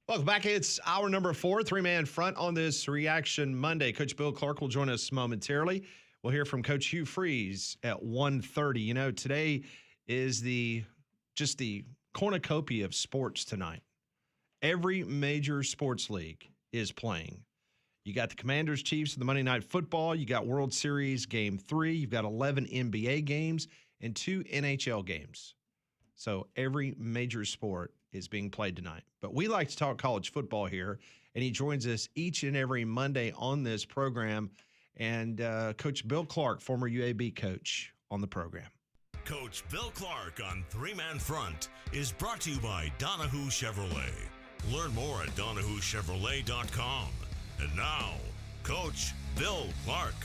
Welcome back. It's hour number 4, three-man front on this Reaction Monday. Coach Bill Clark will join us momentarily. We'll hear from Coach Hugh Freeze at 1:30. You know, today is the cornucopia of sports tonight. Every major sports league is playing. You got the Commanders Chiefs in the Monday Night Football. You got World Series Game 3. You've got 11 NBA games and 2 NHL games. So every major sport is being played tonight. But we like to talk college football here, and he joins us each and every Monday on this program. And Coach Bill Clark, former UAB coach, on the program. Coach Bill Clark on Three Man Front is brought to you by Donahue Chevrolet. Learn more at DonahueChevrolet.com. And now, Coach Bill Clark.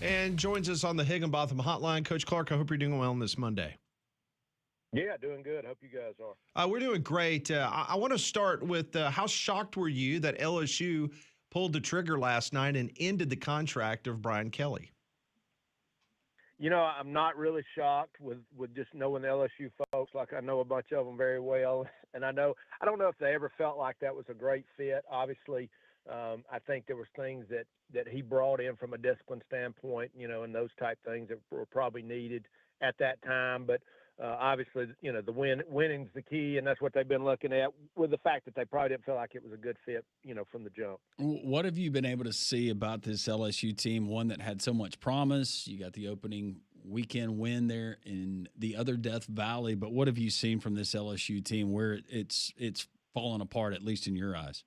And joins us on the Higginbotham Hotline. Coach Clark, I hope you're doing well on this Monday. Yeah, doing good. Hope you guys are. We're doing great. I want to start with how shocked were you that LSU pulled the trigger last night and ended the contract of Brian Kelly? You know, I'm not really shocked with just knowing the LSU folks. Like, I know a bunch of them very well, and I don't know if they ever felt like that was a great fit. Obviously, I think there was things that he brought in from a discipline standpoint, you know, and those type things that were probably needed at that time. But obviously, you know, winning's the key, and that's what they've been looking at, with the fact that they probably didn't feel like it was a good fit, you know, from the jump. What have you been able to see about this LSU team, one that had so much promise? You got the opening weekend win there in the other Death Valley, but what have you seen from this LSU team where it's fallen apart, at least in your eyes?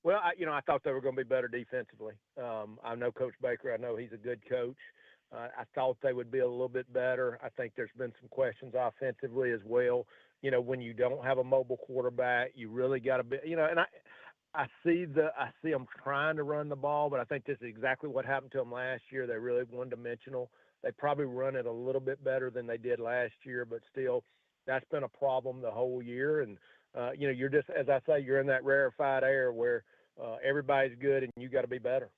Well, I thought they were going to be better defensively. I know Coach Baker. I know he's a good coach. I thought they would be a little bit better. I think there's been some questions offensively as well. You know, when you don't have a mobile quarterback, you really got to be, you know, and I see them trying to run the ball, but I think this is exactly what happened to them last year. They're really one-dimensional. They probably run it a little bit better than they did last year, but still, that's been a problem the whole year. And, you know, you're just, as I say, you're in that rarefied air where everybody's good and you got to be better.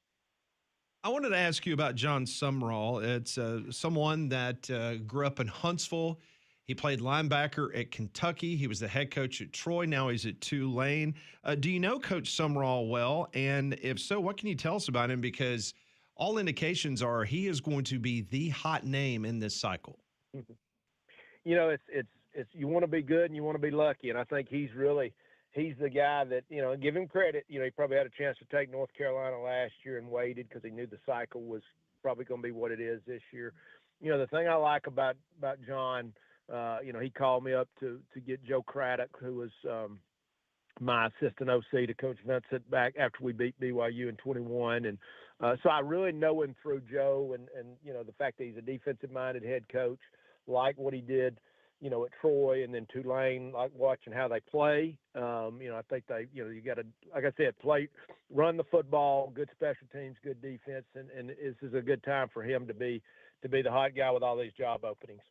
I wanted to ask you about John Sumrall. It's someone that grew up in Huntsville. He played linebacker at Kentucky. He was the head coach at Troy. Now he's at Tulane. Do you know Coach Sumrall well? And if so, what can you tell us about him? Because all indications are he is going to be the hot name in this cycle. You know, it's you want to be good and you want to be lucky, and I think he's the guy that, you know, give him credit. You know, he probably had a chance to take North Carolina last year and waited because he knew the cycle was probably going to be what it is this year. You know, the thing I like about John, you know, he called me up to get Joe Craddock, who was my assistant OC to Coach Vincent back after we beat BYU in 21. And so I really know him through Joe and, you know, the fact that he's a defensive-minded head coach, like what he did, you know, at Troy and then Tulane, like watching how they play. You know, I think they, you know, you got to, like I said, run the football, good special teams, good defense, and this is a good time for him to be the hot guy with all these job openings.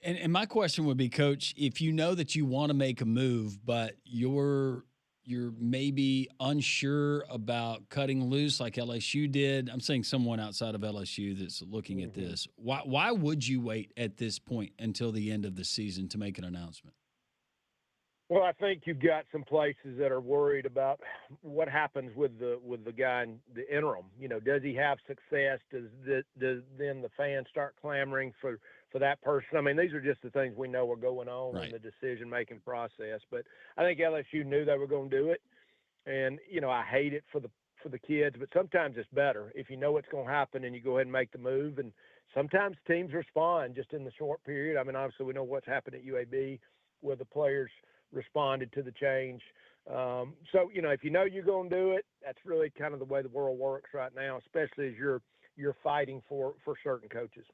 And my question would be, Coach, if you know that you want to make a move, but you're maybe unsure about cutting loose like LSU did. I'm saying someone outside of LSU that's looking at this. Why would you wait at this point until the end of the season to make an announcement? Well, I think you've got some places that are worried about what happens with the guy in the interim. You know, does he have success? Does then the fans start clamoring for that person? I mean, these are just the things we know are going on in the decision-making process. But I think LSU knew they were going to do it. And, you know, I hate it for the kids, but sometimes it's better if you know what's going to happen and you go ahead and make the move. And sometimes teams respond just in the short period. I mean, obviously we know what's happened at UAB where the players responded to the change. So, you know, if you know you're going to do it, that's really kind of the way the world works right now, especially as you're fighting for certain coaches.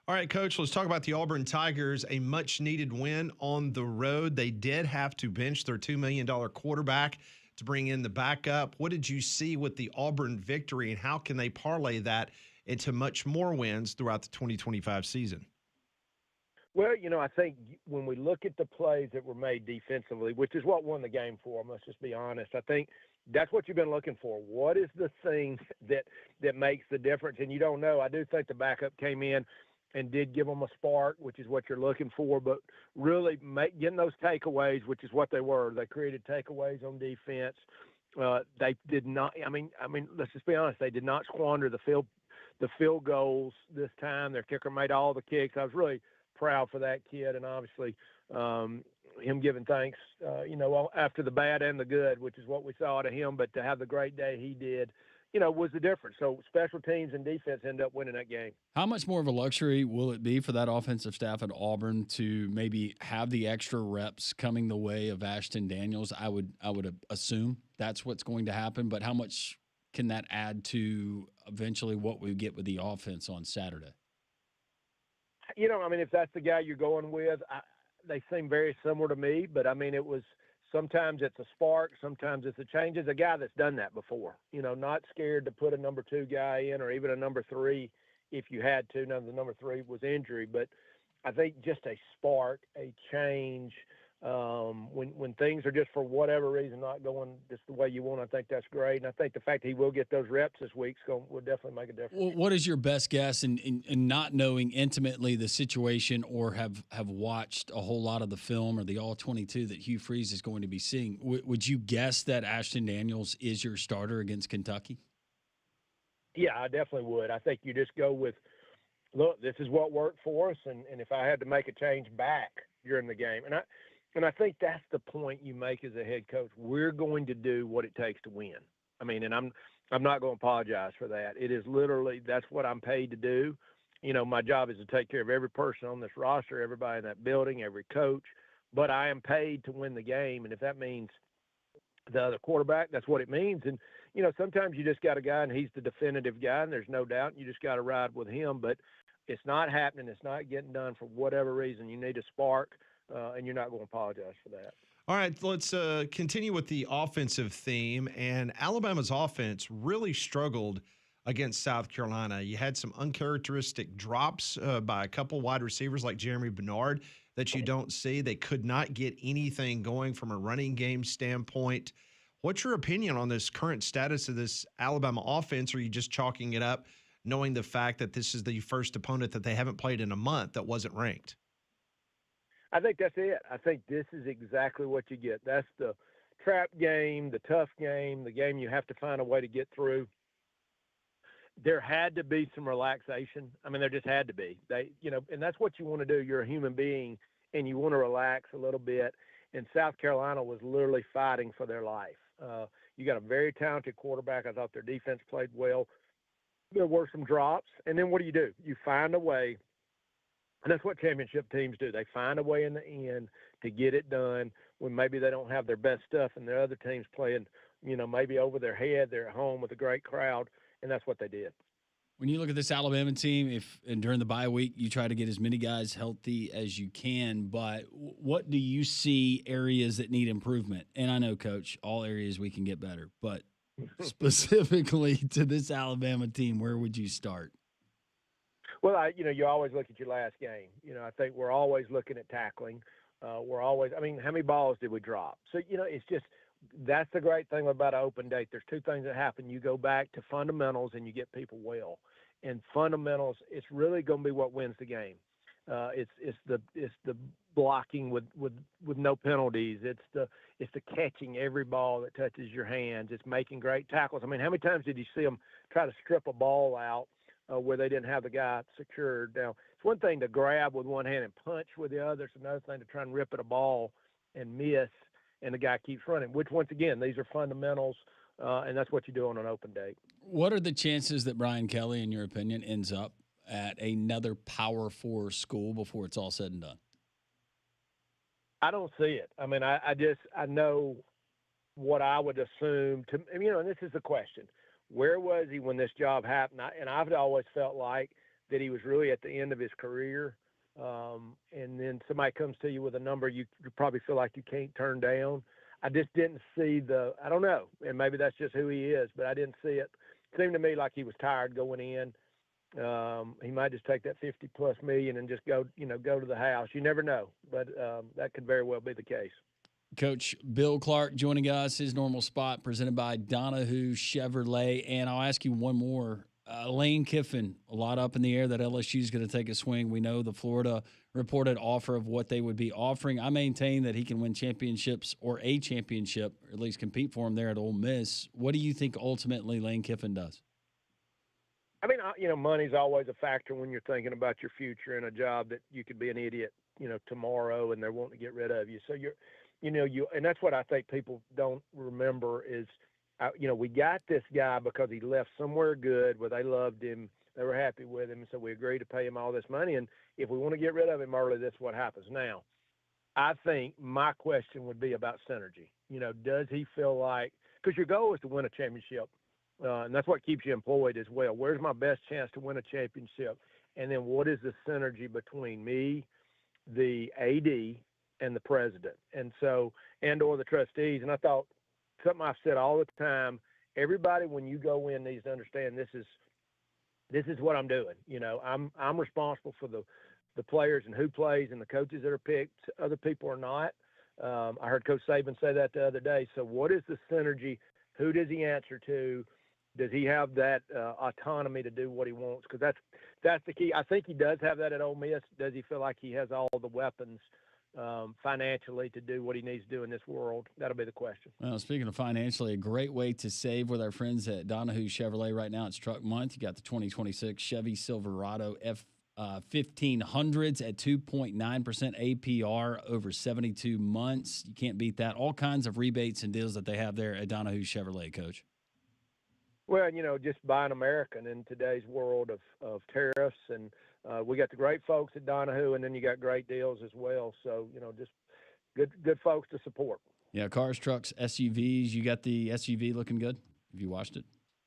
All right, Coach, let's talk about the Auburn Tigers, a much-needed win on the road. They did have to bench their $2 million quarterback to bring in the backup. What did you see with the Auburn victory, and how can they parlay that into much more wins throughout the 2025 season? Well, you know, I think when we look at the plays that were made defensively, which is what won the game for them, let's just be honest, I think that's what you've been looking for. What is the thing that makes the difference? And you don't know. I do think the backup came in and did give them a spark, which is what you're looking for. But really getting those takeaways, which is what they were. They created takeaways on defense. They did not. I mean, let's just be honest. They did not squander the field goals this time. Their kicker made all the kicks. I was really proud for that kid, and obviously him giving thanks, after the bad and the good, which is what we saw out of him. But to have the great day he did, was the difference. So special teams and defense end up winning that game. How much more of a luxury will it be for that offensive staff at Auburn to maybe have the extra reps coming the way of Ashton Daniels? I would assume that's what's going to happen, but how much can that add to eventually what we get with the offense on Saturday? If that's the guy you're going with, they seem very similar to me, but it was sometimes it's a spark, sometimes it's a change. It's a guy that's done that before, not scared to put a number 2 guy in or even a number 3 if you had to. None of the number 3 was injury, but I think just a spark, a change, when things are just for whatever reason not going just the way you want, I think that's great. And I think the fact that he will get those reps this week will definitely make a difference. Well, what is your best guess in not knowing intimately the situation or have watched a whole lot of the film or the All-22 that Hugh Freeze is going to be seeing? Would you guess that Ashton Daniels is your starter against Kentucky? Yeah, I definitely would. I think you just go with, look, this is what worked for us, and if I had to make a change back during the game. And I think that's the point you make as a head coach. We're going to do what it takes to win. And I'm not going to apologize for that. It is literally, that's what I'm paid to do. My job is to take care of every person on this roster, everybody in that building, every coach. But I am paid to win the game. And if that means the other quarterback, that's what it means. And, sometimes you just got a guy and he's the definitive guy and there's no doubt. And you just got to ride with him. But it's not happening. It's not getting done for whatever reason. You need a spark. And you're not going to apologize for that. All right, let's continue with the offensive theme. And Alabama's offense really struggled against South Carolina. You had some uncharacteristic drops by a couple wide receivers like Jeremy Bernard that you don't see. They could not get anything going from a running game standpoint. What's your opinion on this current status of this Alabama offense? Or are you just chalking it up knowing the fact that this is the first opponent that they haven't played in a month that wasn't ranked? I think that's it. I think this is exactly what you get. That's the trap game, the tough game, the game you have to find a way to get through. There had to be some relaxation. There just had to be. And that's what you want to do. You're a human being, and you want to relax a little bit. And South Carolina was literally fighting for their life. You got a very talented quarterback. I thought their defense played well. There were some drops. And then what do? You find a way. And that's what championship teams do. They find a way in the end to get it done when maybe they don't have their best stuff and their other teams playing, maybe over their head. They're at home with a great crowd, and that's what they did. When you look at this Alabama team, and during the bye week you try to get as many guys healthy as you can, but what do you see areas that need improvement? And I know, Coach, all areas we can get better, but specifically to this Alabama team, where would you start? Well, you always look at your last game. I think we're always looking at tackling. We're always, how many balls did we drop? So, it's just, that's the great thing about an open date. There's 2 things that happen. You go back to fundamentals and you get people well. And fundamentals, it's really going to be what wins the game. It's the blocking with no penalties. It's the catching every ball that touches your hands. It's making great tackles. How many times did you see them try to strip a ball out where they didn't have the guy secured? Now, it's one thing to grab with one hand and punch with the other. It's another thing to try and rip at a ball and miss, and the guy keeps running, which, once again, these are fundamentals, and that's what you do on an open date. What are the chances that Brian Kelly, in your opinion, ends up at another Power 4 school before it's all said and done? I don't see it. I know what I would assume and this is the question. Where was he when this job happened? I've always felt like that he was really at the end of his career. And then somebody comes to you with a number you probably feel like you can't turn down. I just didn't see I don't know, and maybe that's just who he is, but I didn't see it. It seemed to me like he was tired going in. He might just take that $50+ million and just go to the house. You never know, but that could very well be the case. Coach Bill Clark joining us, his normal spot, presented by Donahue Chevrolet. And I'll ask you one more. Lane Kiffin, a lot up in the air that LSU is going to take a swing. We know the Florida reported offer of what they would be offering. I maintain that he can win championships or a championship, or at least compete for him there at Ole Miss. What do you think ultimately Lane Kiffin does? I mean, money's always a factor when you're thinking about your future in a job that you could be an idiot, tomorrow, and they're wanting to get rid of you. So and that's what I think people don't remember is, we got this guy because he left somewhere good where they loved him, they were happy with him, and so we agreed to pay him all this money. And if we want to get rid of him early, that's what happens. Now, I think my question would be about synergy. Does he feel like – because your goal is to win a championship, and that's what keeps you employed as well. Where's my best chance to win a championship? And then what is the synergy between me, the AD, and the president, or the trustees? And I thought something I've said all the time, everybody when you go in needs to understand this is what I'm doing. I'm responsible for the players and who plays and the coaches that are picked. Other people are not. I heard Coach Saban say that the other day. So what is the synergy? Who does he answer to? Does he have that autonomy to do what he wants? Because that's the key. I think he does have that at Ole Miss. Does he feel like he has all the weapons financially to do what he needs to do in this world? That'll be the question. Well, speaking of financially, a great way to save with our friends at Donahue Chevrolet right now. It's Truck Month. You got the 2026 Chevy Silverado F1500s at 2.9% APR over 72 months. You can't beat that. All kinds of rebates and deals that they have there at Donahue Chevrolet, Coach. Well, just buying American in today's world of tariffs, and we got the great folks at Donahue, and then you got great deals as well. So, just good folks to support. Yeah, cars, trucks, SUVs. You got the SUV looking good? Have you washed it?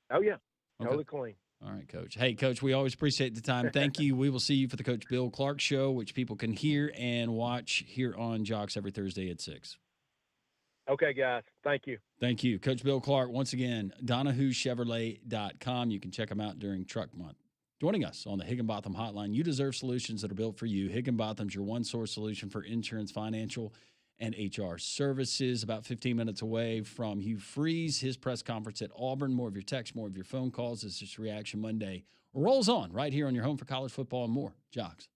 Oh, yeah. Okay. Totally clean. All right, Coach. Hey, Coach, we always appreciate the time. Thank you. We will see you for the Coach Bill Clark Show, which people can hear and watch here on Jocks every Thursday at 6. Okay, guys. Thank you. Thank you. Coach Bill Clark, once again, DonahueChevrolet.com. You can check them out during Truck Month. Joining us on the Higginbotham Hotline, you deserve solutions that are built for you. Higginbotham's your one-source solution for insurance, financial, and HR services. About 15 minutes away from Hugh Freeze, his press conference at Auburn. More of your texts, more of your phone calls as this Reaction Monday rolls on right here on your home for college football and more. Jocks.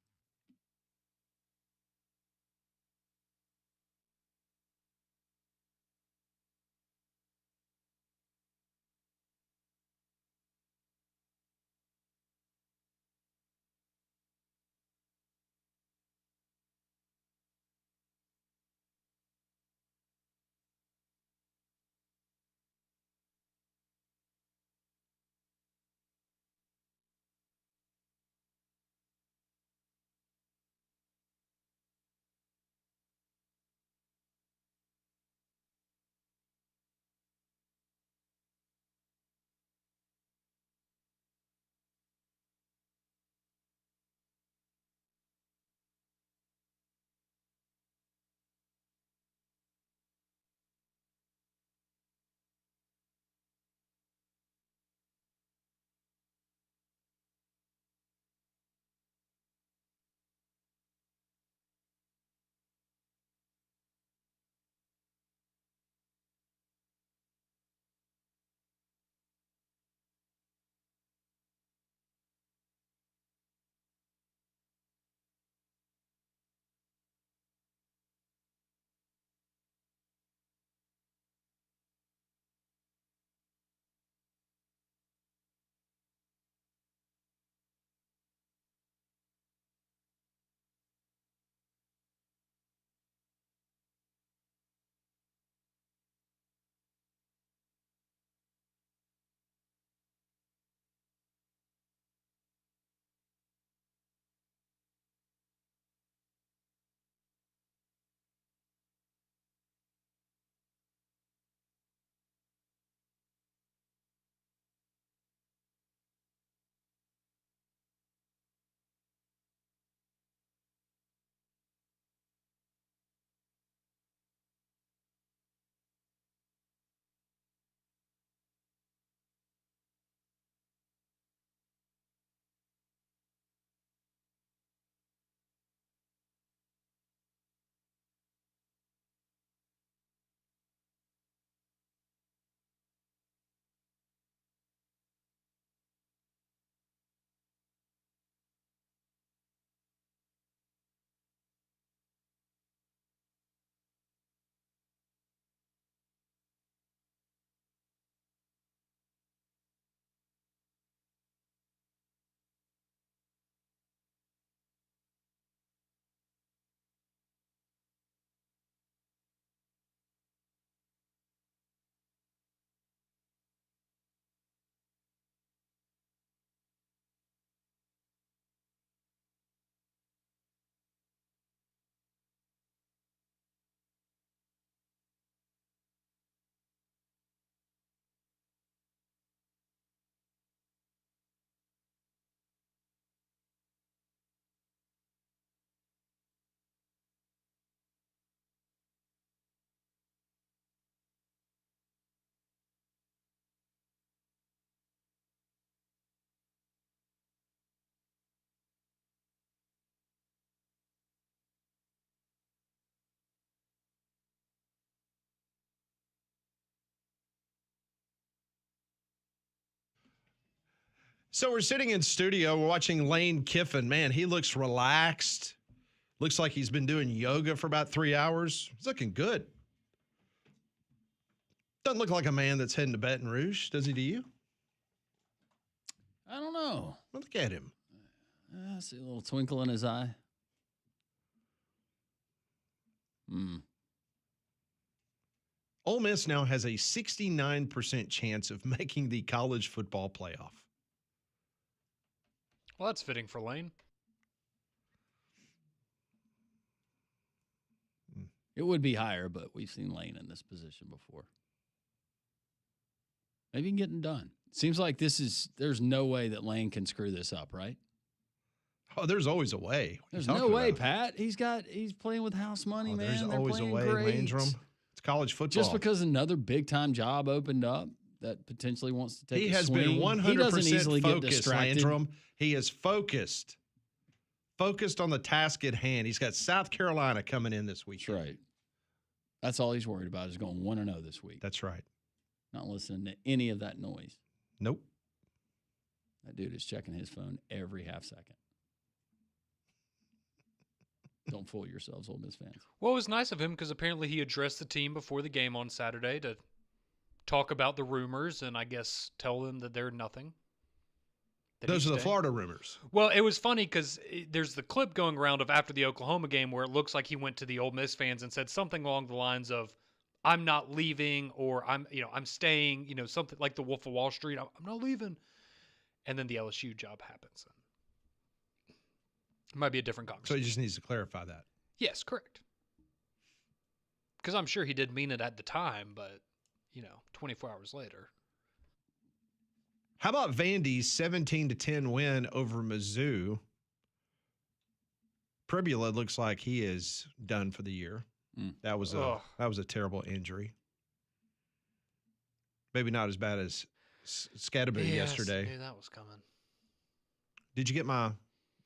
So we're sitting in studio. We're watching Lane Kiffin. Man, he looks relaxed. Looks like he's been doing yoga for about 3 hours. He's looking good. Doesn't look like a man that's heading to Baton Rouge, does he to you? I don't know. Well, look at him. I see a little twinkle in his eye. Ole Miss now has a 69% chance of making the college football playoff. Well, that's fitting for Lane. It would be higher, but we've seen Lane in this position before. Maybe he can get it done. Seems like there's no way that Lane can screw this up, right? Oh, there's always a way. There's no way, Pat. He's playing with house money, man. There's They're always a playing way, great. Landrum. It's college football. Just because another big-time job opened up that potentially wants to take he a has swing, been 100% he doesn't easily get focused, distracted. Landrum. He is focused on the task at hand. He's got South Carolina coming in this week. That's right. That's all he's worried about is going 1-0 this week. That's right. Not listening to any of that noise. Nope. That dude is checking his phone every half second. Don't fool yourselves, Ole Miss fans. Well, it was nice of him because apparently he addressed the team before the game on Saturday to talk about the rumors and I guess tell them that they're nothing. Those are the Florida rumors. Well, it was funny because there's the clip going around of after the Oklahoma game where it looks like he went to the Ole Miss fans and said something along the lines of, "I'm not leaving," or I'm staying," something like the Wolf of Wall Street. I'm not leaving. And then the LSU job happens. It might be a different So conversation. he just needs to clarify that. Yes, correct. Because I'm sure he did mean it at the time, but 24 hours later. How about Vandy's 17-10 win over Mizzou? Pribula looks like he is done for the year. That was a terrible injury. Maybe not as bad as Scatterby yesterday. I knew that was coming. Did you get my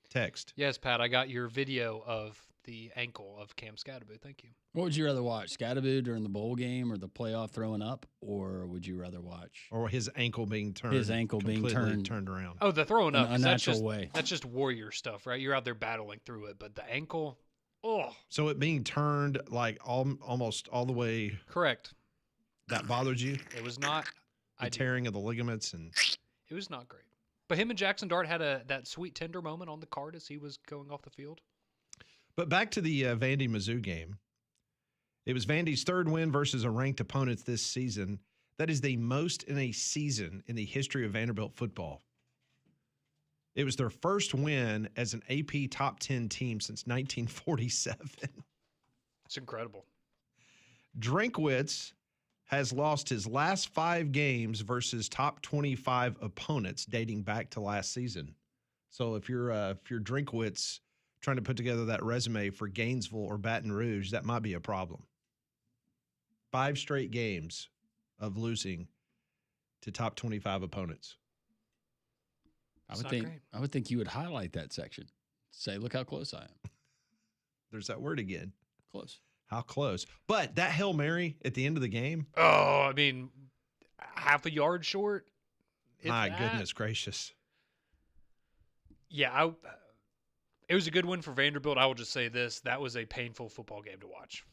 text? Yes, Pat, I got your video of the ankle of Cam Scatterby. Thank you. What would you rather watch, Scatterby during the bowl game or the playoff throwing up, or would you rather watch Or his ankle being turned? His ankle being completely turned around. Oh, the throwing up. in a natural way? That's just warrior stuff, right? You're out there battling through it, but the ankle, So it being turned like almost all the way, correct. that bothered you? It was not. The tearing of the ligaments and It was not great. But him and Jackson Dart had that sweet tender moment on the card as he was going off the field. But back to the Vandy Mizzou game. It was Vandy's third win versus a ranked opponent this season. That is the most in a season in the history of Vanderbilt football. It was their first win as an AP top 10 team since 1947. It's incredible. Drinkwitz has lost his last 5 games versus top 25 opponents dating back to last season. So if you're Drinkwitz trying to put together that resume for Gainesville or Baton Rouge, that might be a problem. 5 straight games of losing to top 25 opponents. It's not great. I would think you would highlight that section. Say, look how close I am. There's that word again. Close. How close. But that Hail Mary at the end of the game. Oh, I mean, half a yard short. if My that. goodness gracious. Yeah, it was a good win for Vanderbilt. I will just say this. That was a painful football game to watch.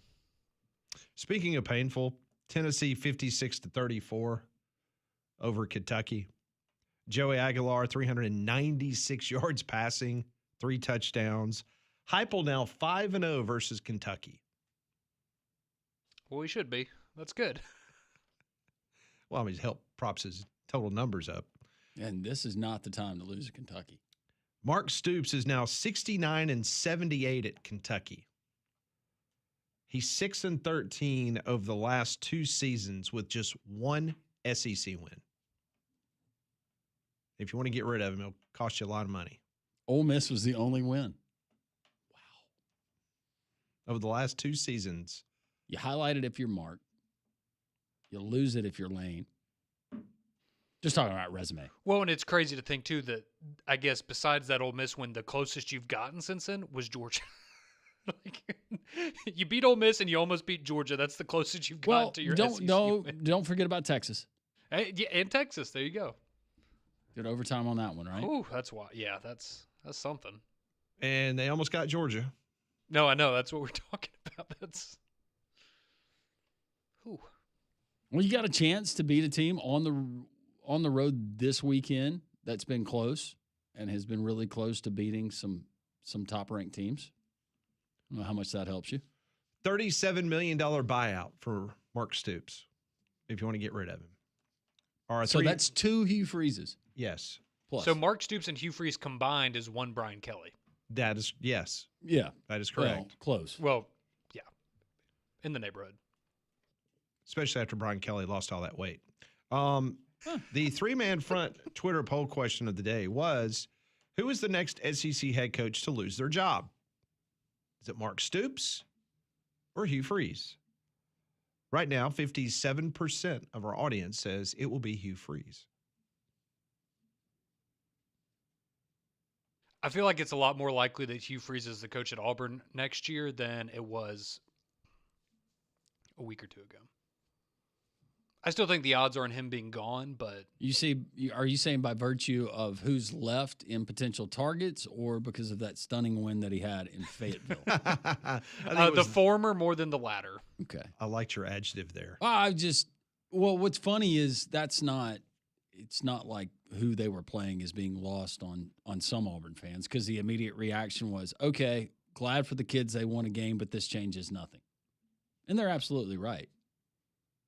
Speaking of painful, Tennessee 56-34 over Kentucky. Joey Aguilar, 396 yards passing, 3 touchdowns. Heupel now 5-0 versus Kentucky. Well, we should be. That's good. Well, I mean, props his total numbers up. And this is not the time to lose to Kentucky. Mark Stoops is now 69-78 at Kentucky. He's 6-13 over the last 2 seasons with just 1 SEC win. If you want to get rid of him, it'll cost you a lot of money. Ole Miss was the only win. Over the last 2 seasons. You highlight it if you're Mark. You lose it if you're Lane. Just talking about resume. Well, and it's crazy to think, too, that I guess besides that Ole Miss win, the closest you've gotten since then was Georgia. You beat Ole Miss and you almost beat Georgia. That's the closest you've gotten to your SEC win. Don't forget about Texas. Yeah, and Texas. There you go. Did overtime on that one, right? Ooh, that's why. Yeah, that's something. And they almost got Georgia. No, I know. That's what we're talking about. That's. Ooh. Well, you got a chance to beat a team on the road this weekend that's been close and has been really close to beating some top-ranked teams. I don't know how much that helps you. $37 million buyout for Mark Stoops if you want to get rid of him. So that's 2 Hugh Freezes. Yes. Plus. So Mark Stoops and Hugh Freeze combined is 1 Brian Kelly. That is, yes. Yeah. That is correct. Well, close. Well, yeah, in the neighborhood. Especially after Brian Kelly lost all that weight. The three-man front Twitter poll question of the day was, who is the next SEC head coach to lose their job? Is it Mark Stoops or Hugh Freeze? Right now, 57% of our audience says it will be Hugh Freeze. I feel like it's a lot more likely that Hugh Freeze is the coach at Auburn next year than it was a week or two ago. I still think the odds are on him being gone, but Are you saying by virtue of who's left in potential targets or because of that stunning win that he had in Fayetteville? the former more than the latter. Okay. I liked your adjective there. What's funny is it's not like who they were playing is being lost on some Auburn fans, because the immediate reaction was, okay, glad for the kids they won a game, but this changes nothing. And they're absolutely right.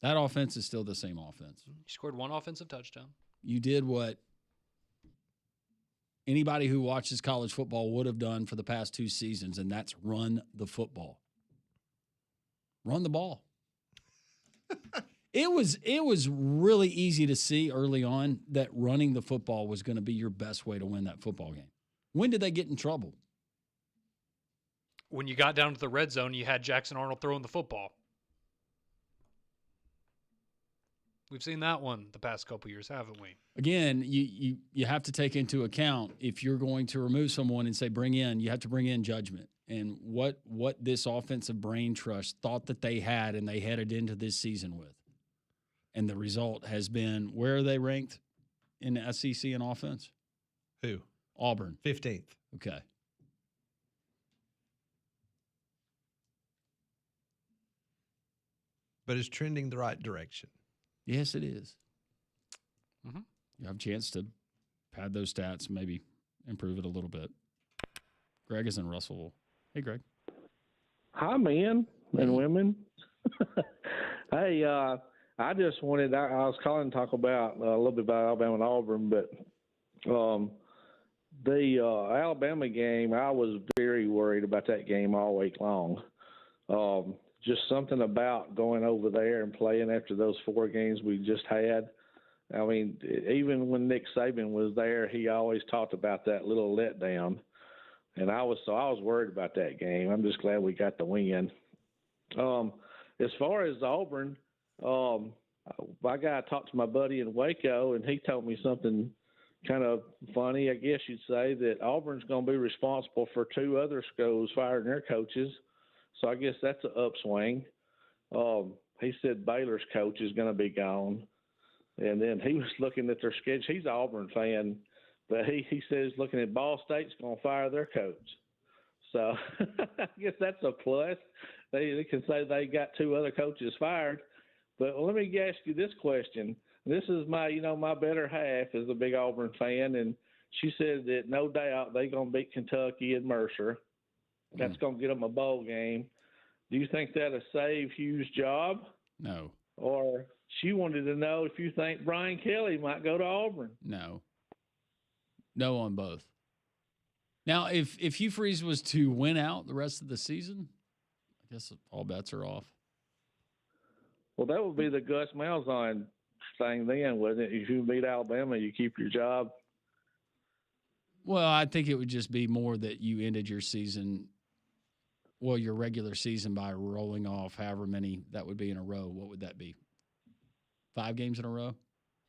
That offense is still the same offense. He scored 1 offensive touchdown. You did what anybody who watches college football would have done for the past 2 seasons, and that's run the football. Run the ball. It was really easy to see early on that running the football was going to be your best way to win that football game. When did they get in trouble? When you got down to the red zone, you had Jackson Arnold throwing the football. We've seen that one the past couple years, haven't we? Again, you have to take into account, if you're going to remove someone and say bring in, you have to bring in judgment. And what this offensive brain trust thought that they had and they headed into this season with. And the result has been, where are they ranked in the SEC in offense? Who? Auburn. 15th. Okay. But it's trending the right direction. Yes, it is. Mm-hmm. You have a chance to pad those stats, maybe improve it a little bit. Greg is in Russellville. Hey, Greg. Hi, men and women. Hey, I just wanted, I was calling to talk about a little bit about Alabama and Auburn, but the Alabama game, I was very worried about that game all week long. Just something about going over there and playing after those 4 games we just had. I mean, even when Nick Saban was there, he always talked about that little letdown. And I was worried about that game. I'm just glad we got the win. As far as Auburn, I talked to my buddy in Waco, and he told me something kind of funny, I guess you'd say, that Auburn's going to be responsible for 2 other schools firing their coaches. So I guess that's an upswing. He said Baylor's coach is going to be gone. And then he was looking at their schedule. He's an Auburn fan, but he says looking at Ball State's going to fire their coach. So I guess that's a plus. They can say they got 2 other coaches fired. But let me ask you this question. This is my better half is a big Auburn fan, and she said that no doubt they're going to beat Kentucky and Mercer. That's going to get them a bowl game. Do you think that'll save Hugh's job? No. Or she wanted to know if you think Brian Kelly might go to Auburn. No. No on both. Now, if Hugh Freeze was to win out the rest of the season, I guess all bets are off. Well, that would be the Gus Malzahn thing then, wouldn't it? If you beat Alabama, you keep your job. Well, I think it would just be more that you ended your season, your regular season, by rolling off however many that would be in a row. What would that be? 5 games in a row?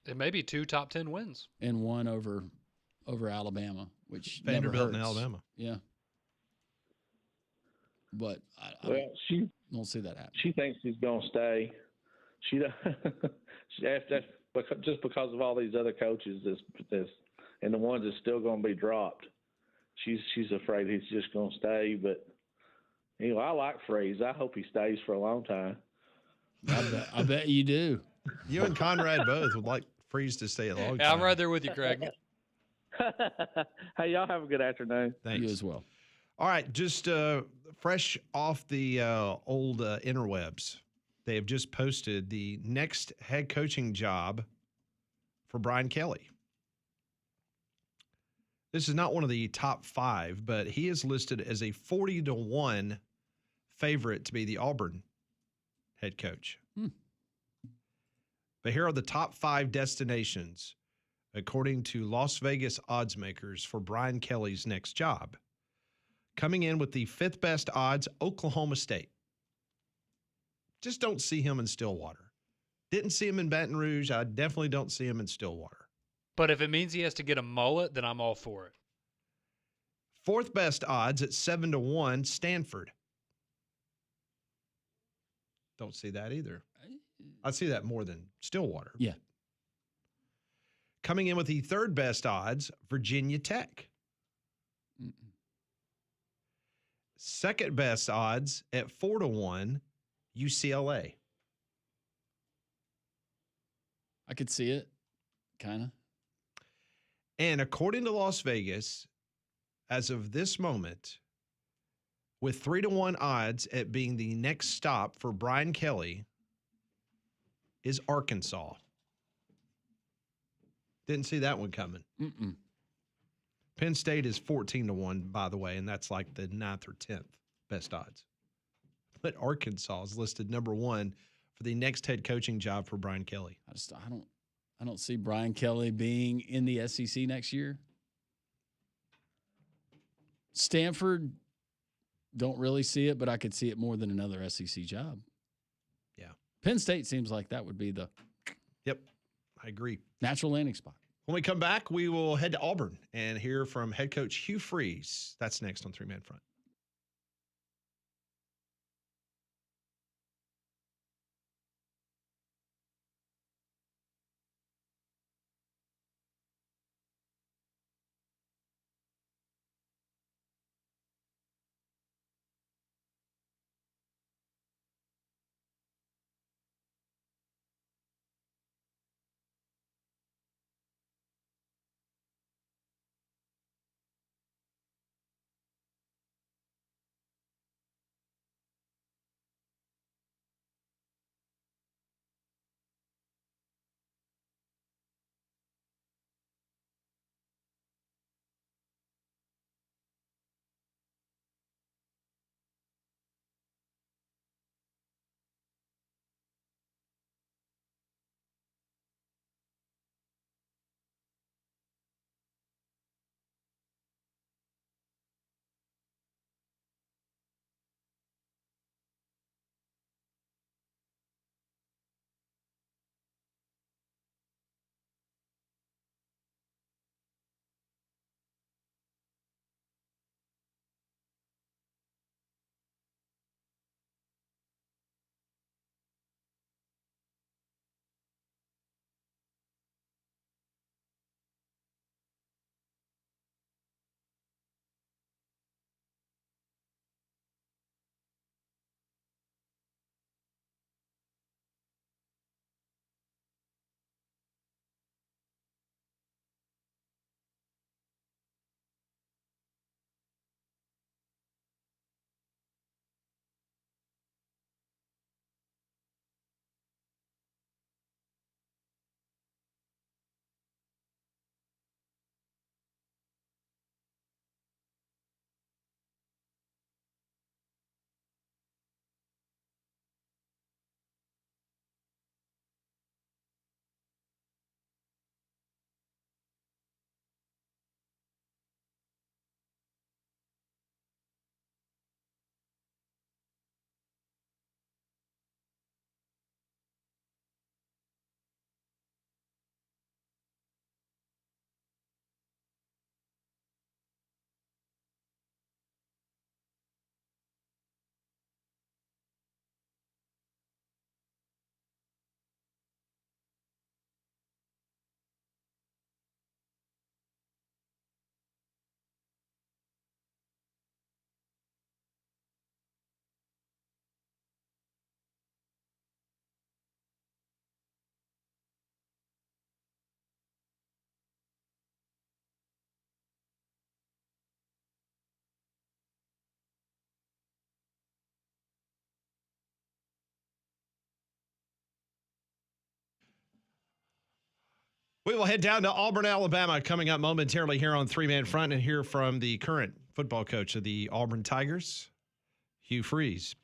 It may be 2 top 10 wins. And 1 over Alabama, which Vanderbilt never and hurts. Alabama. Yeah. But I Well, she don't see that happen. She thinks he's going to stay. She just because of all these other coaches and the ones that's still going to be dropped. She's afraid he's just going to stay. But I like Freeze. I hope he stays for a long time. I bet you do. You and Conrad both would like Freeze to stay a long time. Yeah, I'm right there with you, Craig. Hey, y'all have a good afternoon. Thanks. You as well. All right, just fresh off the old interwebs, they have just posted the next head coaching job for Brian Kelly. This is not one of the top 5, but he is listed as a 40-1 favorite to be the Auburn head coach. But here are the top 5 destinations, according to Las Vegas odds makers, for Brian Kelly's next job. Coming in with the 5th best odds, Oklahoma State. Just don't see him in Stillwater. Didn't see him in Baton Rouge. I definitely don't see him in Stillwater. But if it means he has to get a mullet, then I'm all for it. 4th best odds at 7-1, Stanford. Don't see that either. I see that more than Stillwater. Yeah. Coming in with the 3rd best odds, Virginia Tech. 2nd best odds at 4-1, UCLA. I could see it, kind of. And according to Las Vegas, as of this moment, with 3-1 odds at being the next stop for Brian Kelly, is Arkansas. Didn't see that one coming. Penn State is 14-1, by the way, and that's like the 9th or 10th best odds. But Arkansas is listed number 1 for the next head coaching job for Brian Kelly. I don't see Brian Kelly being in the SEC next year. Stanford, don't really see it, but I could see it more than another SEC job. Yeah. Penn State seems like that would be the Yep, I agree. natural landing spot. When we come back, we will head to Auburn and hear from head coach Hugh Freeze. That's next on 3-Man Front. We will head down to Auburn, Alabama, coming up momentarily here on Three Man Front and hear from the current football coach of the Auburn Tigers, Hugh Freeze.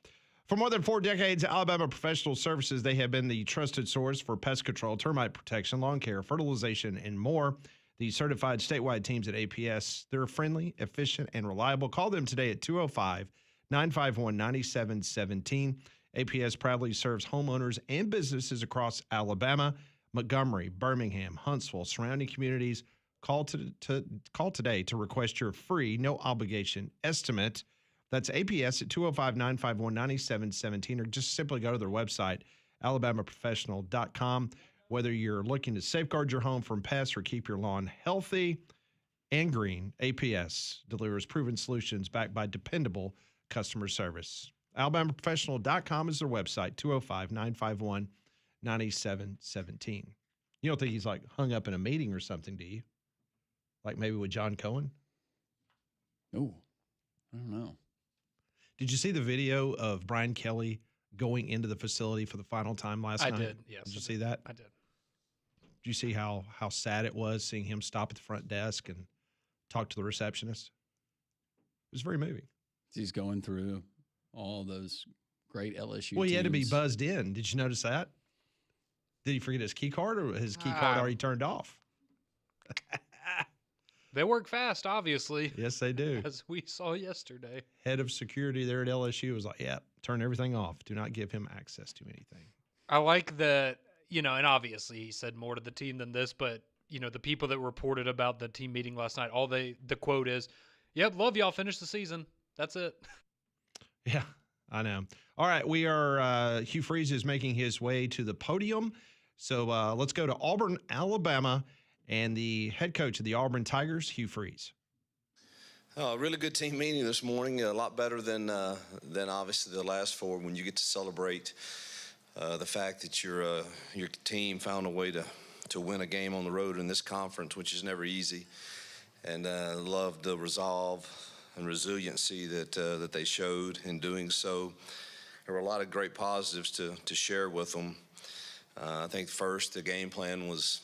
For more than 4 decades, Alabama Professional Services, they have been the trusted source for pest control, termite protection, lawn care, fertilization, and more. The certified statewide teams at APS, they're friendly, efficient, and reliable. Call them today at 205-951-9717. APS proudly serves homeowners and businesses across Alabama, Montgomery, Birmingham, Huntsville, surrounding communities. Call today to request your free, no obligation estimate. That's APS at 205-951-9717, or just simply go to their website, alabamaprofessional.com. Whether you're looking to safeguard your home from pests or keep your lawn healthy and green, APS delivers proven solutions backed by dependable customer service. alabamaprofessional.com is their website, 205-951-9717. You don't think he's like hung up in a meeting or something, do you? Like maybe with John Cohen? Oh, I don't know. Did you see the video of Brian Kelly going into the facility for the final time last night? I did, yes. Did you see that? I did. Did you see how sad it was seeing him stop at the front desk and talk to the receptionist? It was very moving. He's going through all those great LSU Well, he had to be teams. buzzed in. Did you notice that? Did he forget his key card, or his key card already turned off? They work fast, obviously. Yes, they do. As we saw yesterday. Head of security there at LSU was like, yeah, turn everything off. Do not give him access to anything. I like that, and obviously he said more to the team than this, but, the people that reported about the team meeting last night, the quote is, yep, love y'all, finish the season. That's it. Yeah, I know. All right, Hugh Freeze is making his way to the podium. So let's go to Auburn, Alabama, and the head coach of the Auburn Tigers, Hugh Freeze. Really good team meeting this morning. A lot better than obviously the last 4, when you get to celebrate the fact that your team found a way to win a game on the road in this conference, which is never easy. And loved the resolve and resiliency that they showed in doing so. There were a lot of great positives to share with them. I think first the game plan was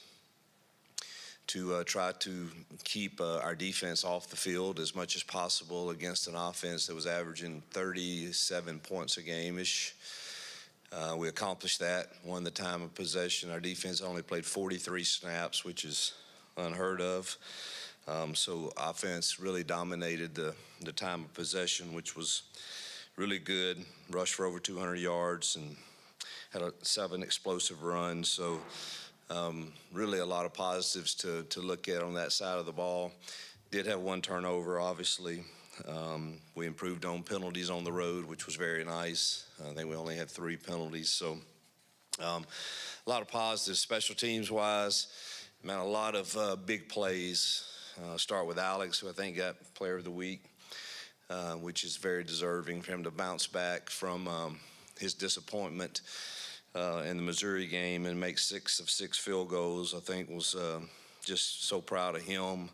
to try to keep our defense off the field as much as possible against an offense that was averaging 37 points a game-ish. We accomplished that, won the time of possession. Our defense only played 43 snaps, which is unheard of. So offense really dominated the time of possession, which was really good. Rushed for over 200 yards and had 7 explosive runs. So really a lot of positives to look at on that side of the ball. Did have 1 turnover, obviously. We improved on penalties on the road, which was very nice. I think we only had 3 penalties. So a lot of positives. Special teams-wise, man, a lot of big plays. Start with Alex, who I think got Player of the Week, which is very deserving for him to bounce back from his disappointment in the Missouri game and make 6 of 6 field goals. I think was just so proud of him.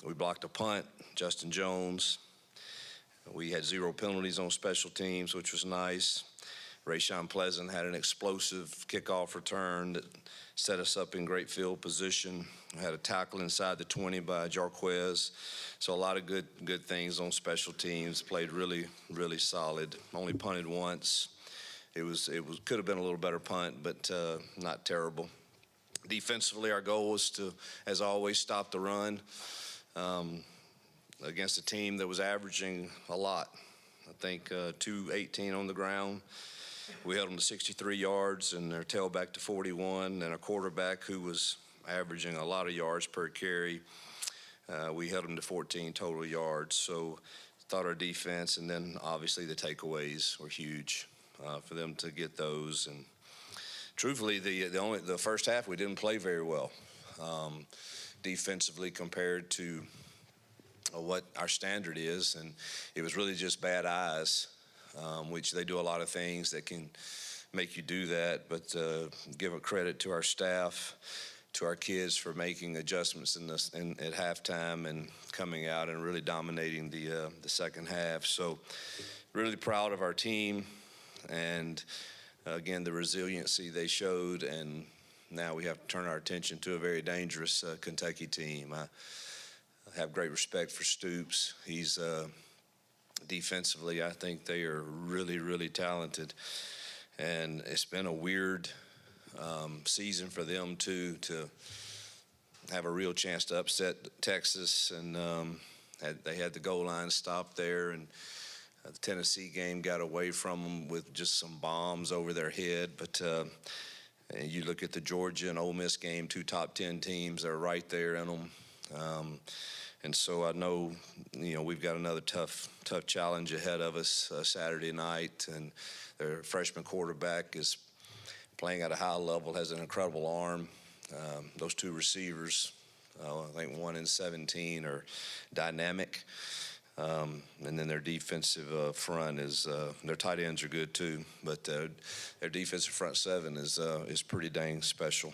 We blocked a punt, Justin Jones. We had 0 penalties on special teams, which was nice. Rayshawn Pleasant had an explosive kickoff return that set us up in great field position. We had a tackle inside the 20 by Jarquez. So a lot of good things on special teams. Played really, really solid. Only punted once. It could have been a little better punt, but not terrible. Defensively, our goal was to, as always, stop the run against a team that was averaging a lot. I think 218 on the ground. We held them to 63 yards and their tailback to 41, and a quarterback who was averaging a lot of yards per carry. We held them to 14 total yards. So thought our defense, and then obviously the takeaways were huge for them to get those. And truthfully, the first half we didn't play very well defensively compared to what our standard is, and it was really just bad eyes. Which they do a lot of things that can make you do that, but give a credit to our staff, to our kids for making adjustments at halftime and coming out and really dominating the second half. So really proud of our team, and again, the resiliency they showed and now we have to turn our attention to a very dangerous Kentucky team. I have great respect for Stoops. He's defensively, I think they are really, really talented. And it's been a weird season for them, too, to have a real chance to upset Texas. And they had the goal line stopped there. And the Tennessee game got away from them with just some bombs over their head. But you look at the Georgia and Ole Miss game, 2 top 10 teams that are right there in them. And so I know, we've got another tough challenge ahead of us Saturday night. And their freshman quarterback is playing at a high level, has an incredible arm. Those 2 receivers, I think 1 and 17, are dynamic. And then their defensive front is their tight ends are good too, but their defensive front 7 is pretty dang special.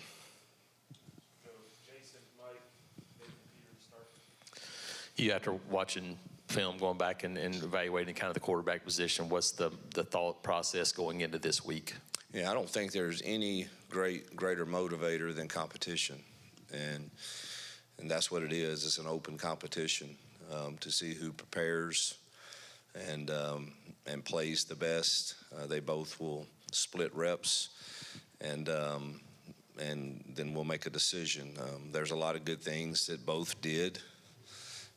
You, after watching film, going back and evaluating kind of the quarterback position, what's the thought process going into this week? Yeah, I don't think there's any greater motivator than competition, and that's what it is. It's an open competition to see who prepares and plays the best. They both will split reps, and then we'll make a decision. There's a lot of good things that both did.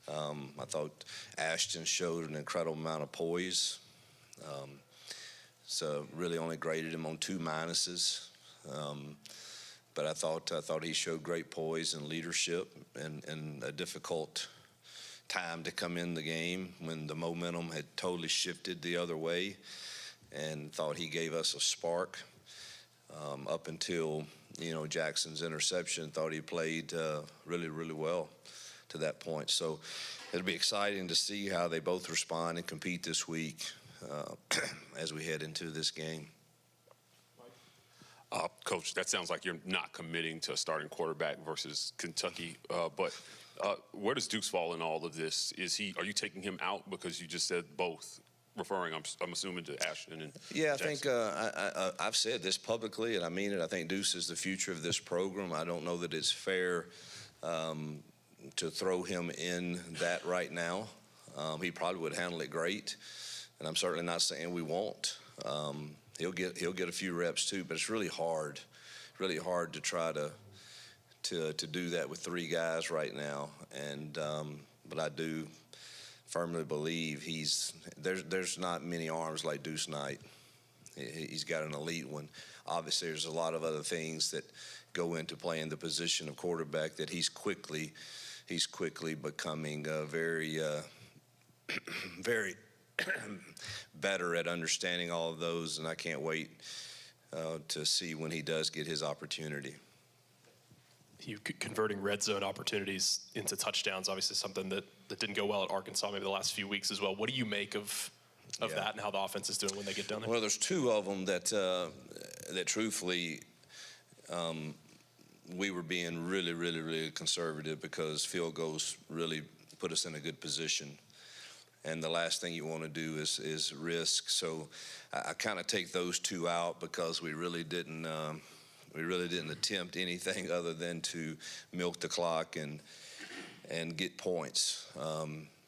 I thought Ashton showed an incredible amount of poise. So really only graded him on 2 minuses. But I thought he showed great poise and leadership and a difficult time to come in the game when the momentum had totally shifted the other way, and thought he gave us a spark up until, Jackson's interception. Thought he played really, really well to that point. So it'll be exciting to see how they both respond and compete this week as we head into this game. Coach, that sounds like you're not committing to a starting quarterback versus Kentucky. But where does Dukes fall in all of this? Are you taking him out because you just said both? Referring, I'm assuming, to Ashton and yeah, Jackson. I think I've said this publicly, and I mean it. I think Deuce is the future of this program. I don't know that it's fair to throw him in that right now. He probably would handle it great, and I'm certainly not saying we won't. He'll get a few reps too, but it's really hard to try to do that with 3 guys right now. And but I do firmly believe there's not many arms like Deuce Knight. He's got an elite one. Obviously, there's a lot of other things that go into playing the position of quarterback that he's quickly becoming very very better at understanding all of those, and I can't wait to see when he does get his opportunity. You converting red zone opportunities into touchdowns, obviously something that didn't go well at Arkansas maybe the last few weeks as well. What do you make of that and how the offense is doing when they get down there? Well, there's 2 of them that truthfully we were being really, really, really conservative because field goals really put us in a good position. And the last thing you want to do is risk. So I kind of take those 2 out because we really didn't attempt anything other than to milk the clock and get points.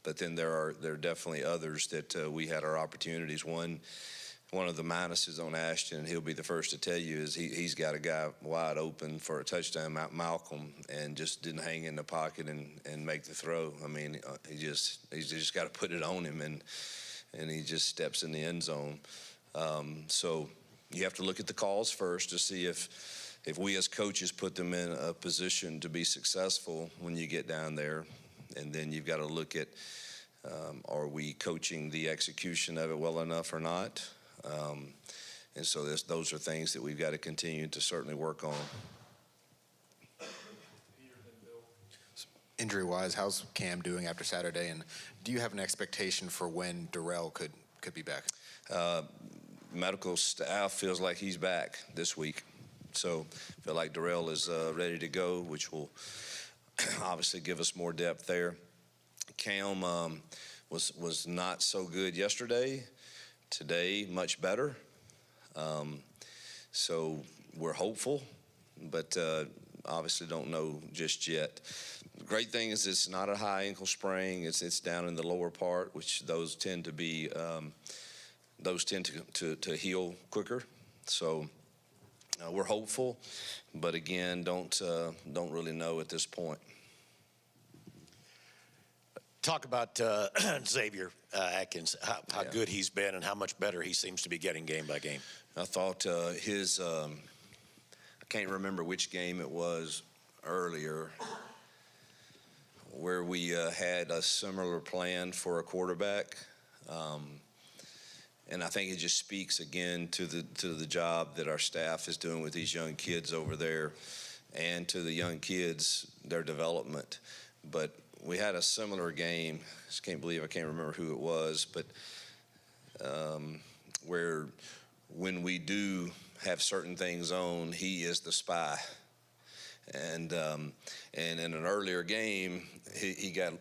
But then there are definitely others that we had our opportunities. One of the minuses on Ashton, he'll be the first to tell you, is he's got a guy wide open for a touchdown, Malcolm, and just didn't hang in the pocket and make the throw. I mean, he's just got to put it on him, and he just steps in the end zone. So you have to look at the calls first to see if we as coaches put them in a position to be successful when you get down there, and then you've got to look at are we coaching the execution of it well enough or not. And so those are things that we've got to continue to certainly work on. Injury-wise, how's Cam doing after Saturday, and do you have an expectation for when Darrell could be back? Medical staff feels like he's back this week, so I feel like Darrell is ready to go, which will obviously give us more depth there. Cam was not so good yesterday. Today, much better. So we're hopeful but obviously don't know just yet. The great thing is it's not a high ankle sprain. It's down in the lower part, which those tend to be to heal quicker. So we're hopeful, but again, don't really know at this point. Talk about Xavier Atkins, how good he's been and how much better he seems to be getting game by game. I thought I can't remember which game it was earlier where we had a similar plan for a quarterback. And I think it just speaks again to the job that our staff is doing with these young kids over there, and to the young kids, their development. But we had a similar game. I can't remember who it was, but where when we do have certain things on, he is the spy. And in an earlier game, he got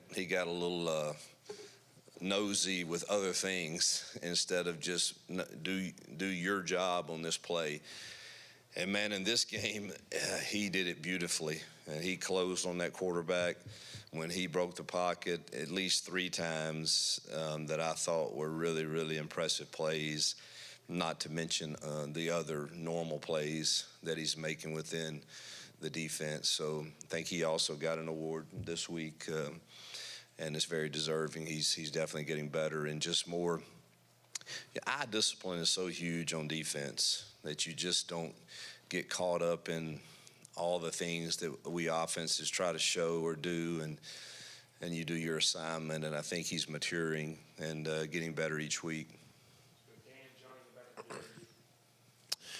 a little nosy with other things instead of just do your job on this play. And man, in this game, he did it beautifully. And he closed on that quarterback when he broke the pocket at least 3 times that I thought were really, really impressive plays, not to mention the other normal plays that he's making within the defense. So I think he also got an award this week, and it's very deserving. He's definitely getting better and just more. Eye discipline is so huge on defense that you just don't get caught up in all the things that we offenses try to show or do, and you do your assignment. And I think he's maturing and getting better each week.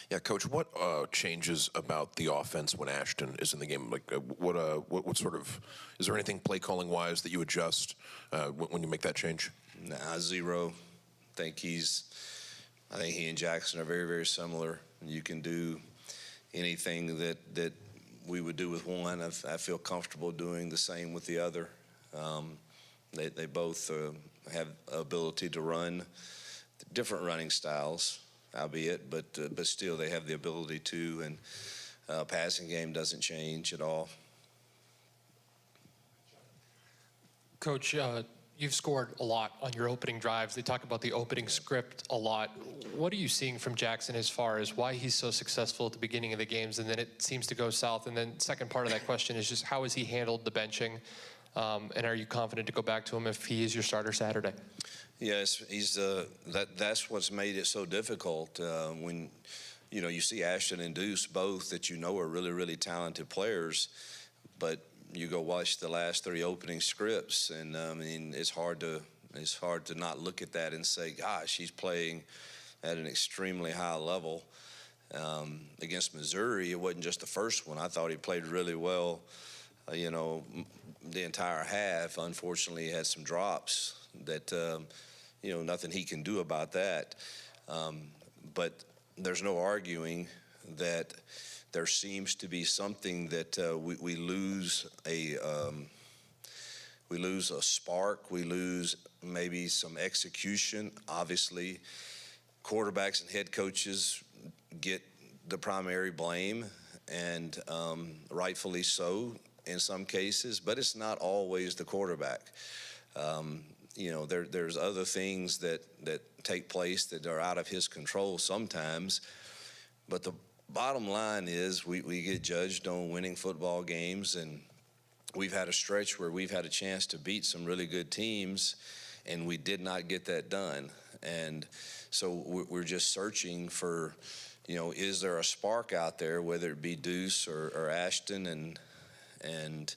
Yeah, Coach, what changes about the offense when Ashton is in the game? Like, what sort of, is there anything play calling wise that you adjust when you make that change? Nah, zero. I think he and Jackson are very, very similar. You can do anything that we would do with one. I feel comfortable doing the same with the other. They both have ability to run different running styles, albeit, but still they have the ability to, and passing game doesn't change at all. Coach, you've scored a lot on your opening drives. They talk about the opening script a lot. What are you seeing from Jackson as far as why he's so successful at the beginning of the games and then it seems to go south? And then second part of that question is just how has he handled the benching? And are you confident to go back to him if he is your starter Saturday? Yes, that's what's made it so difficult. When you see Ashton and Deuce both that are really, really talented players, but you go watch the last 3 opening scripts, and I mean it's hard to not look at that and say, gosh, he's playing at an extremely high level. Against Missouri, it wasn't just the first one. I thought he played really well, the entire half. Unfortunately, he had some drops that, nothing he can do about that. But there's no arguing that there seems to be something that we lose a spark. We lose maybe some execution. Obviously, quarterbacks and head coaches get the primary blame, and rightfully so in some cases, but it's not always the quarterback. There's other things that take place that are out of his control sometimes, but the bottom line is we get judged on winning football games, and we've had a stretch where we've had a chance to beat some really good teams, and we did not get that done. And so we're just searching for, is there a spark out there, whether it be Deuce or Ashton, and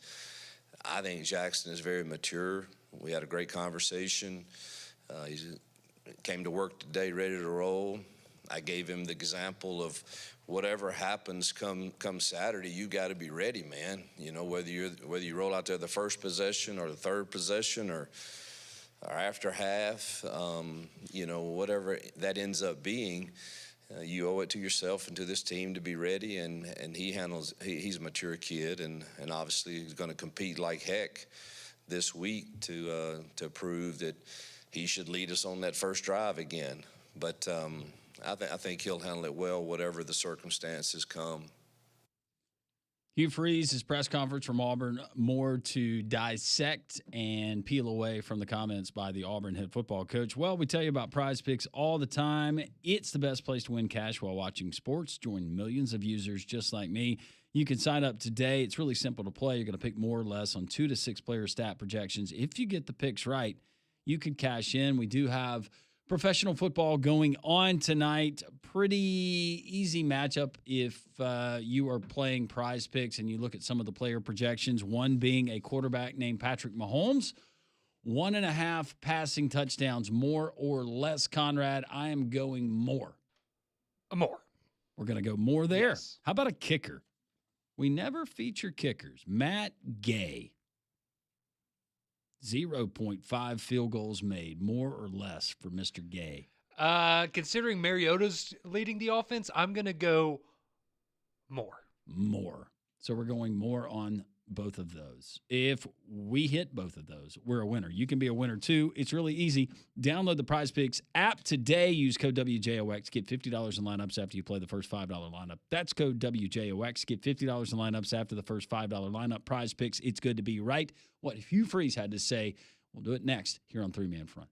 I think Jackson is very mature. We had a great conversation. He came to work today ready to roll. I gave him the example of whatever happens come Saturday, you got to be ready, man. Whether you roll out there the first possession or the third possession or after half, whatever that ends up being, you owe it to yourself and to this team to be ready. And he's a mature kid, and obviously he's going to compete like heck this week to prove that he should lead us on that first drive again. But I think he'll handle it well, whatever the circumstances come. Hugh Freeze, his press conference from Auburn, more to dissect and peel away from the comments by the Auburn head football coach. Well, we tell you about Prize Picks all the time. It's the best place to win cash while watching sports. Join millions of users just like me. You can sign up today. It's really simple to play. You're going to pick more or less on 2 to 6 player stat projections. If you get the picks right, you could cash in. We do have professional football going on tonight. Pretty easy matchup if you are playing Prize Picks and you look at some of the player projections, one being a quarterback named Patrick Mahomes, 1.5 passing touchdowns, more or less. Conrad, I am going more. More. We're going to go more there. Yes. How about a kicker? We never feature kickers. Matt Gay. 0.5 field goals made, more or less for Mr. Gay. Considering Mariota's leading the offense, I'm going to go more. More. So we're going more on both of those. If we hit both of those, we're a winner. You can be a winner too. It's really easy. Download the Prize Picks app today. Use code WJOX. Get $50 in lineups after you play the first $5 lineup. That's code WJOX. Get $50 in lineups after the first $5 lineup. Prize Picks. It's good to be right. What Hugh Freeze had to say. We'll do it next here on 3-Man Front.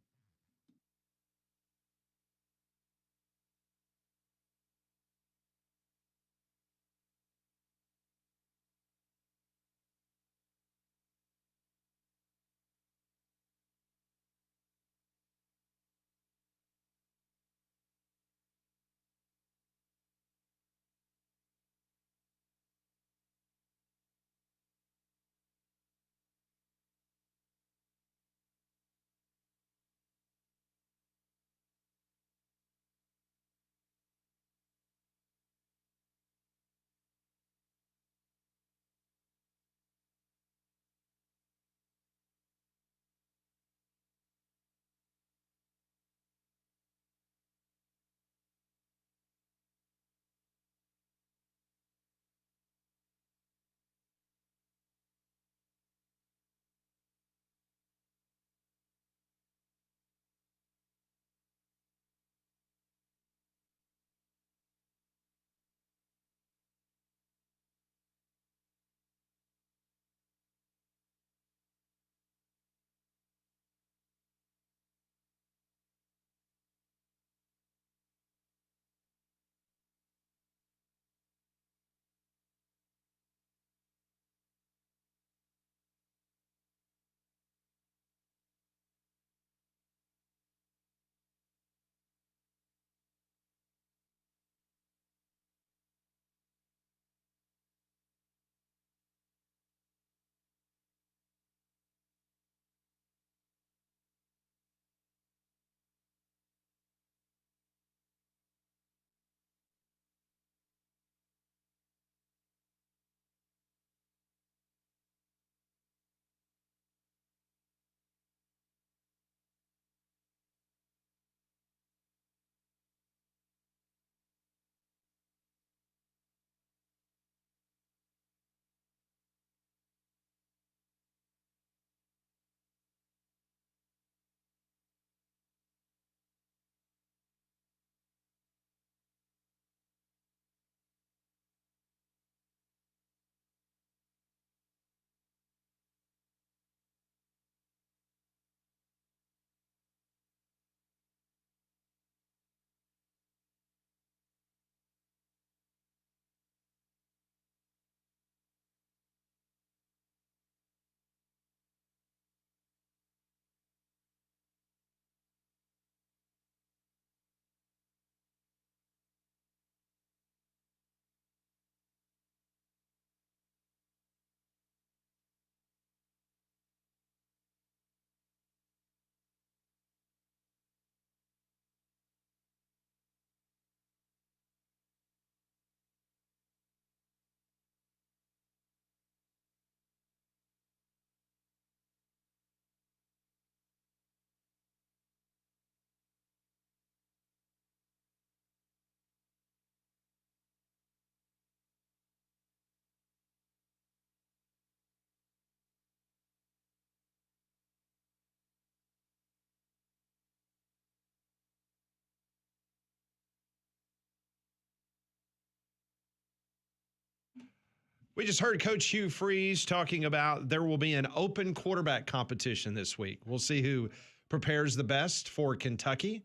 We just heard Coach Hugh Freeze talking about there will be an open quarterback competition this week. We'll see who prepares the best for Kentucky,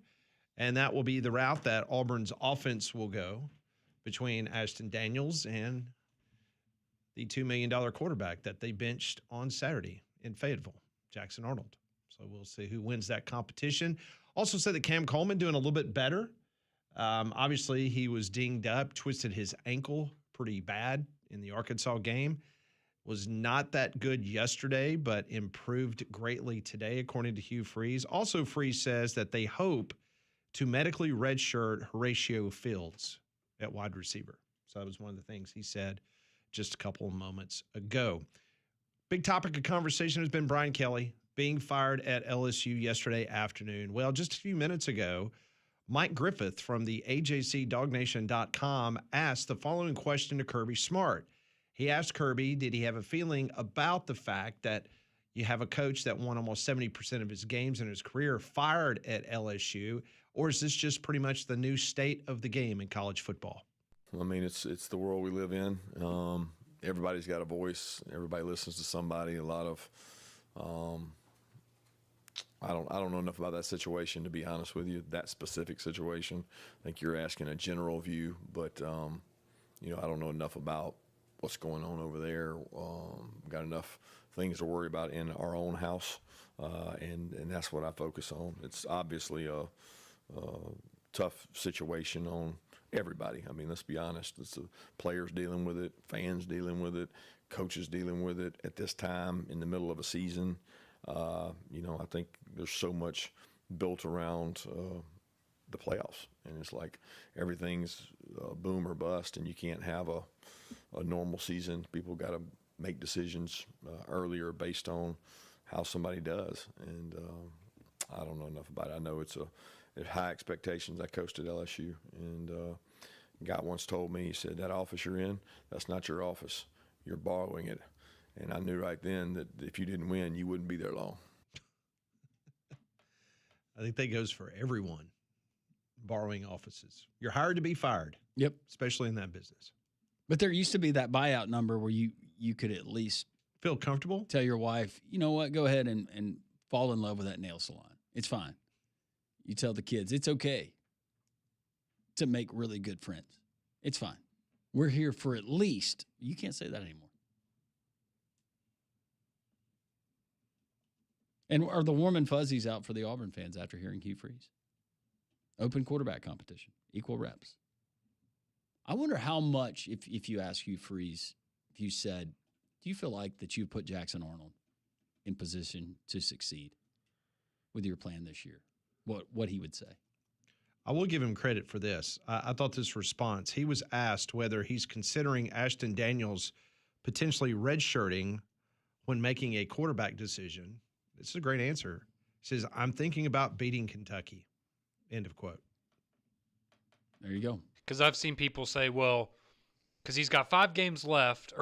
and that will be the route that Auburn's offense will go between Ashton Daniels and the $2 million quarterback that they benched on Saturday in Fayetteville, Jackson Arnold. So we'll see who wins that competition. Also said that Cam Coleman doing a little bit better. Obviously, he was dinged up, twisted his ankle pretty bad in the Arkansas game. Was not that good yesterday, but improved greatly today, according to Hugh Freeze. Also, Freeze says that they hope to medically redshirt Horatio Fields at wide receiver. So that was one of the things he said just a couple of moments ago. Big topic of conversation has been Brian Kelly being fired at LSU yesterday afternoon. Well, just a few minutes ago, Mike Griffith from the AJCDogNation.com asked the following question to Kirby Smart. He asked Kirby, did he have a feeling about the fact that you have a coach that won almost 70% of his games in his career fired at LSU, or is this just pretty much the new state of the game in college football? I mean, it's the world we live in. Everybody's got a voice. Everybody listens to somebody. A lot of I don't know enough about that situation, to be honest with you, that specific situation. I think you're asking a general view, but, I don't know enough about what's going on over there. Got enough things to worry about in our own house, and that's what I focus on. It's obviously a tough situation on everybody. I mean, let's be honest. It's the players dealing with it, fans dealing with it, coaches dealing with it at this time in the middle of a season. I think there's so much built around the playoffs, and it's like everything's boom or bust, and you can't have a normal season. People got to make decisions earlier based on how somebody does, and I don't know enough about it. I know it's high expectations. I coached at LSU, and a guy once told me, he said, that office you're in, that's not your office. You're borrowing it. And I knew right then that if you didn't win, you wouldn't be there long. I think that goes for everyone, borrowing offices. You're hired to be fired. Yep. Especially in that business. But there used to be that buyout number where you could at least feel comfortable. Tell your wife, you know what, go ahead and fall in love with that nail salon. It's fine. You tell the kids, it's okay to make really good friends. It's fine. We're here for at least, you can't say that anymore. And are the warm and fuzzies out for the Auburn fans after hearing Hugh Freeze? Open quarterback competition, equal reps. I wonder how much, if you ask Hugh Freeze, if you said, do you feel like that you put Jackson Arnold in position to succeed with your plan this year? What he would say? I will give him credit for this. I thought this response, he was asked whether he's considering Ashton Daniels potentially redshirting when making a quarterback decision. This is a great answer. He says, I'm thinking about beating Kentucky. End of quote. There you go. Because I've seen people say, well, because he's got 4 games left,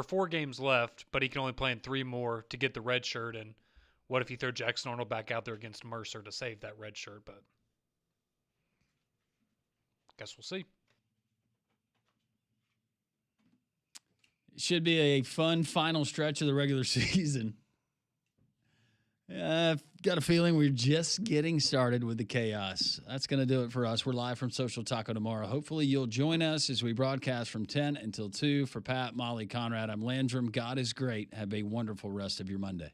but he can only play in 3 more to get the red shirt. And what if you throw Jackson Arnold back out there against Mercer to save that red shirt? But guess we'll see. It should be a fun final stretch of the regular season. I've got a feeling we're just getting started with the chaos. That's going to do it for us. We're live from Social Taco tomorrow. Hopefully you'll join us as we broadcast from 10 until 2. For Pat, Molly, Conrad, I'm Landrum. God is great. Have a wonderful rest of your Monday.